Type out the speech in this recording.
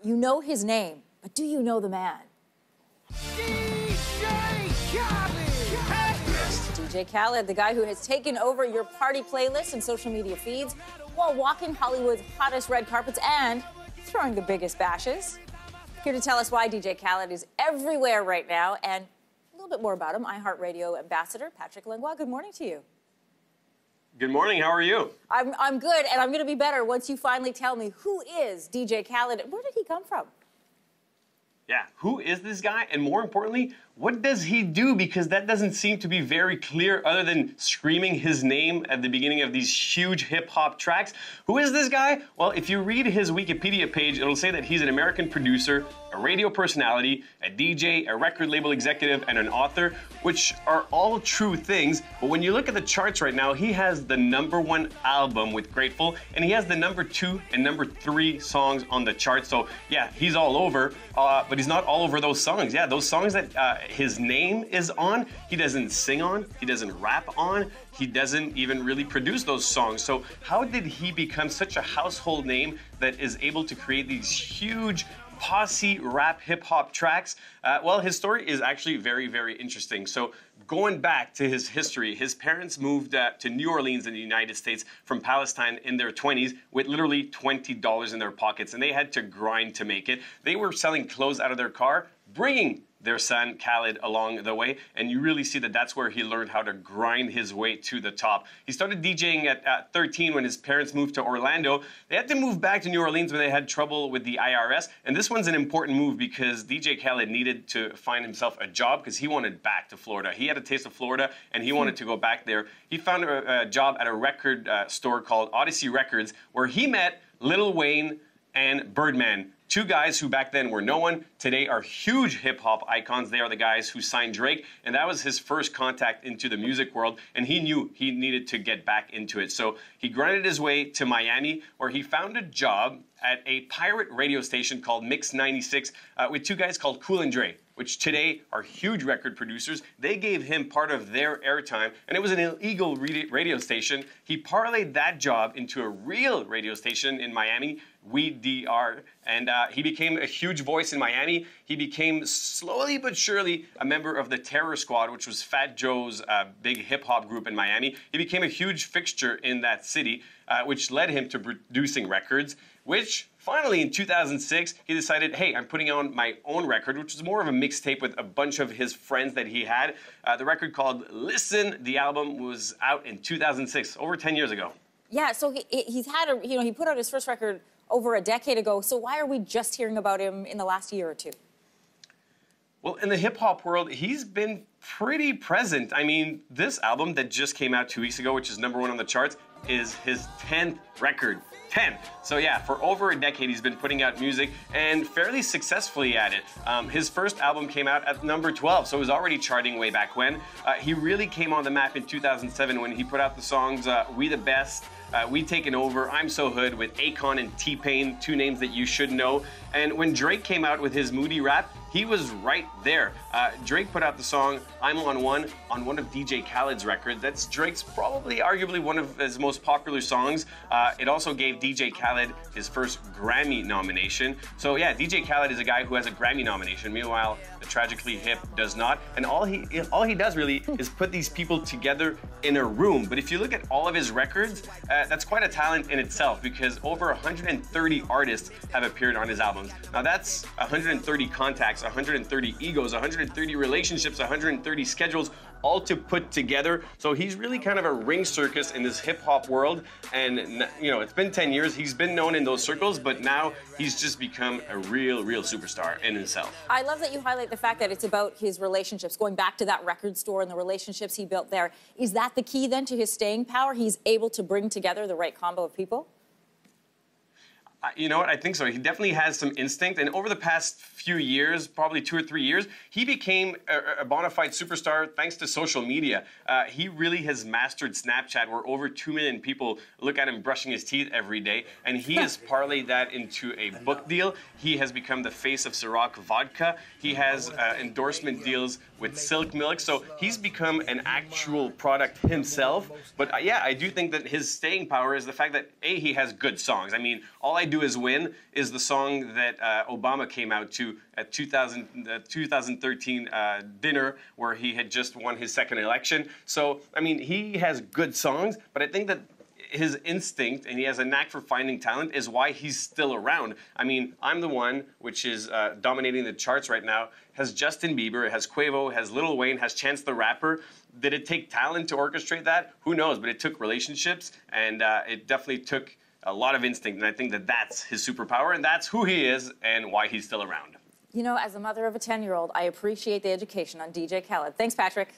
You know his name, but do you know the man? DJ Khaled! DJ Khaled, the guy who has taken over your party playlists and social media feeds while walking Hollywood's hottest red carpets and throwing the biggest bashes. Here to tell us why DJ Khaled is everywhere right now and a little bit more about him, iHeart Radio ambassador Patrick Langlois. Good morning to you. Good morning. How are you? I'm good, and I'm going to be better once you finally tell me who is DJ Khaled and where did he come from? Yeah, who is this guy? And more importantly, what does he do? Because that doesn't seem to be very clear other than screaming his name at the beginning of these huge hip-hop tracks. Who is this guy? Well, if you read his Wikipedia page, it'll say that he's an American producer, a radio personality, a DJ, a record label executive, and an author, which are all true things. But when you look at the charts right now, he has the #1 album with Grateful, and he has the #2 and #3 songs on the chart. So yeah, he's all over, but he's not all over those songs. Yeah, those songs that his name is on, he doesn't sing on, he doesn't rap on, he doesn't even really produce those songs. So how did he become such a household name that is able to create these huge posse rap hip-hop tracks? Well, his story is actually very, very interesting. So going back to his history, his parents moved to New Orleans in the United States from Palestine in their 20s with literally $20 in their pockets, and they had to grind to make it. They were selling clothes out of their car, bringing their son Khaled along the way, and you really see that that's where he learned how to grind his way to the top. He started DJing at 13 when his parents moved to Orlando. They had to move back to New Orleans when they had trouble with the IRS, and this one's an important move because DJ Khaled needed to find himself a job because he wanted back to Florida. He had a taste of Florida, and he wanted to go back there. He found a job at a record store called Odyssey Records, where he met Lil Wayne and Birdman. Two guys who back then were no one, today are huge hip-hop icons. They are the guys who signed Drake, and that was his first contact into the music world, and he knew he needed to get back into it. So he grinded his way to Miami, where he found a job at a pirate radio station called Mix 96 with two guys called Cool and Dre, which today are huge record producers. They gave him part of their airtime, and it was an illegal radio station. He parlayed that job into a real radio station in Miami, WeDR, and he became a huge voice in Miami. He became slowly but surely a member of the Terror Squad, which was Fat Joe's big hip-hop group in Miami. He became a huge fixture in that city, which led him to producing records, which finally in 2006, he decided, hey, I'm putting on my own record, which was more of a mixtape with a bunch of his friends that he had. The record called Listen, the album was out in 2006, over 10 years ago. Yeah, so he's had he put out his first record over a decade ago, so why are we just hearing about him in the last year or two? Well, in the hip-hop world, he's been pretty present. I mean, this album that just came out 2 weeks ago, which is #1 on the charts, is his 10th record. 10. So yeah, for over a decade, he's been putting out music and fairly successfully at it. His first album came out at #12, so it was already charting way back when. He really came on the map in 2007 when he put out the songs We the Best, We Taken Over, I'm So Hood with Akon and T-Pain, two names that you should know. And when Drake came out with his moody rap, he was right there. Drake put out the song I'm on One on one of DJ Khaled's records. That's Drake's probably arguably one of his most popular songs. It also gave DJ Khaled his first Grammy nomination. So yeah, DJ Khaled is a guy who has a Grammy nomination. Meanwhile, the Tragically Hip does not. And all he does really is put these people together in a room. But if you look at all of his records, that's quite a talent in itself because over 130 artists have appeared on his albums. Now that's 130 contacts, 130 egos, 130 relationships, 130 schedules, all to put together. So he's really kind of a ring circus in this hip-hop world. And, you know, it's been 10 years. He's been known in those circles, but now he's just become a real superstar in himself. I love that you highlight the fact that it's about his relationships, going back to that record store and the relationships he built there. Is that the key, then, to his staying power? He's able to bring together the right combo of people? You know what? I think so. He definitely has some instinct. And over the past few years, probably 2 or 3 years, he became a bona fide superstar thanks to social media. He really has mastered Snapchat, where over 2 million people look at him brushing his teeth every day. And he has parlayed that into a book deal. He has become the face of Ciroc vodka. He has endorsement deals with Silk Milk. So he's become an actual product himself. But yeah, I do think that his staying power is the fact that, A, he has good songs. I mean, All I Do Do Is Win is the song that Obama came out to at 2013 dinner where he had just won his second election. So, I mean, he has good songs, but I think that his instinct, and he has a knack for finding talent, is why he's still around. I mean, I'm the One, which is dominating the charts right now, has Justin Bieber, has Quavo, has Lil Wayne, has Chance the Rapper. Did it take talent to orchestrate that? Who knows? But it took relationships, and it definitely took a lot of instinct, and I think that that's his superpower, and that's who he is and why he's still around. You know, as a mother of a 10-year-old, I appreciate the education on DJ Khaled. Thanks, Patrick.